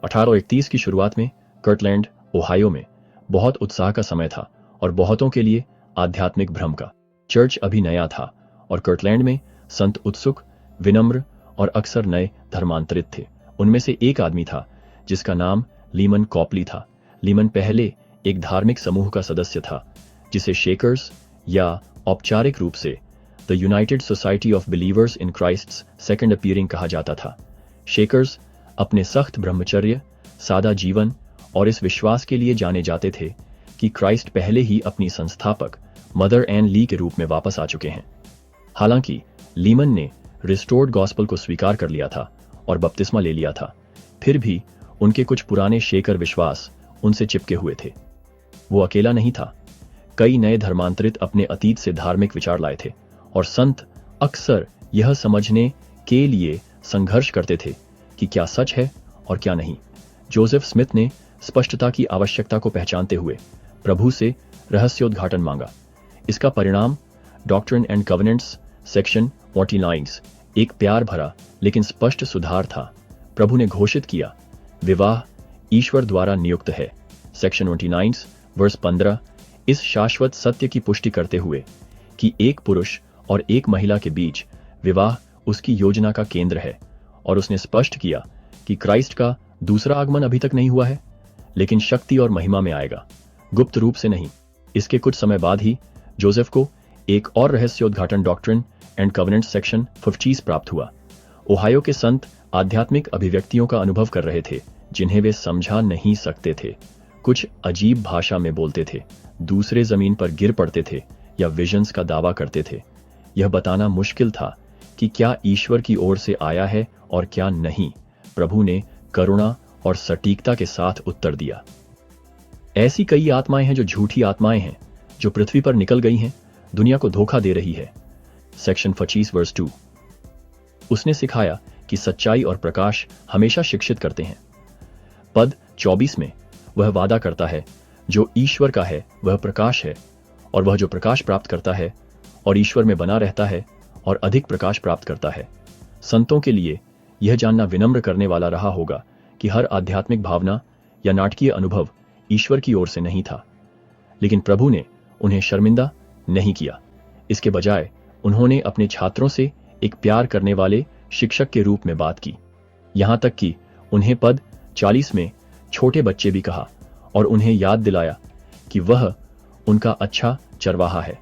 1831 की शुरुआत में कर्टलैंड, ओहायो में बहुत उत्साह का समय था और बहुतों के लिए आध्यात्मिक भ्रम का। चर्च अभी नया था और कर्टलैंड में संत उत्सुक, विनम्र और अक्सर नए धर्मांतरित थे। उनमें से एक आदमी था जिसका नाम लीमन कॉपली था। लीमन पहले एक धार्मिक समूह का सदस्य था जिसे शेकर्स या औपचारिक रूप से the United Society of Believers in Christ's second appearing कहा जाता था। शेकर्स अपने सख्त ब्रह्मचर्य, सादा जीवन और इस विश्वास के लिए जाने जाते थे कि क्राइस्ट पहले ही अपनी संस्थापक मदर एन ली के रूप में वापस आ चुके हैं। हालांकि लीमन ने रिस्टोर्ड गॉस्पल को स्वीकार कर लिया था और बपतिस्मा ले लिया था, फिर भी उनके कुछ पुराने शेकर विश्वास उनसे चिपके हुए थे। वो अकेला नहीं था। कई नए धर्मांतरित अपने अतीत से धार्मिक विचार लाए थे और संत अक्सर यह समझने के लिए संघर्ष करते थे कि क्या सच है और क्या नहीं। जोसेफ स्मिथ ने स्पष्टता की आवश्यकता को पहचानते हुए प्रभु से रहस्योद्घाटन मांगा। इसका परिणाम डॉक्ट्रिन एंड कवेनेंट्स सेक्शन 49 एक प्यार भरा लेकिन स्पष्ट सुधार था। प्रभु ने घोषित किया, विवाह ईश्वर द्वारा नियुक्त है। सेक्शन 29 वर्ष 15 इस शाश्वत सत्य की पुष्टि करते हुए कि एक पुरुष और एक महिला के बीच विवाह उसकी योजना का केंद्र है, और उसने स्पष्ट किया कि क्राइस्ट का दूसरा आगमन अभी तक नहीं हुआ है, लेकिन शक्ति और महिमा में आएगा, गुप्त रूप से नहीं। इसके कुछ समय बाद ही जोसेफ को एक और रहस्योद्घाटन डॉक्ट्रिन एंड कवेनेंट सेक्शन 50 प्राप्त हुआ। ओहायो के संत आध्यात्मिक अभिव्यक्तियों का अनुभव कर रहे थे जिन्हें वे समझा नहीं सकते थे। कुछ अजीब भाषा में बोलते थे, दूसरे जमीन पर गिर पड़ते थे या विजन्स का दावा करते थे। यह बताना मुश्किल था कि क्या ईश्वर की ओर से आया है और क्या नहीं। प्रभु ने करुणा और सटीकता के साथ उत्तर दिया, ऐसी कई आत्माएं हैं जो झूठी आत्माएं हैं, जो पृथ्वी पर निकल गई हैं, दुनिया को धोखा दे रही है। सेक्शन 25 वर्स 2 उसने सिखाया कि सच्चाई और प्रकाश हमेशा शिक्षित करते हैं। पद 24 में वह वादा करता है, जो ईश्वर का है वह प्रकाश है, और वह जो प्रकाश प्राप्त करता है और ईश्वर में बना रहता है और अधिक प्रकाश प्राप्त करता है। संतों के लिए यह जानना विनम्र करने वाला रहा होगा कि हर आध्यात्मिक भावना या नाटकीय अनुभव ईश्वर की ओर से नहीं था, लेकिन प्रभु ने उन्हें शर्मिंदा नहीं किया। इसके बजाय उन्होंने अपने छात्रों से एक प्यार करने वाले शिक्षक के रूप में बात की, यहां तक कि उन्हें पद 40 में छोटे बच्चे भी कहा और उन्हें याद दिलाया कि वह उनका अच्छा चरवाहा है।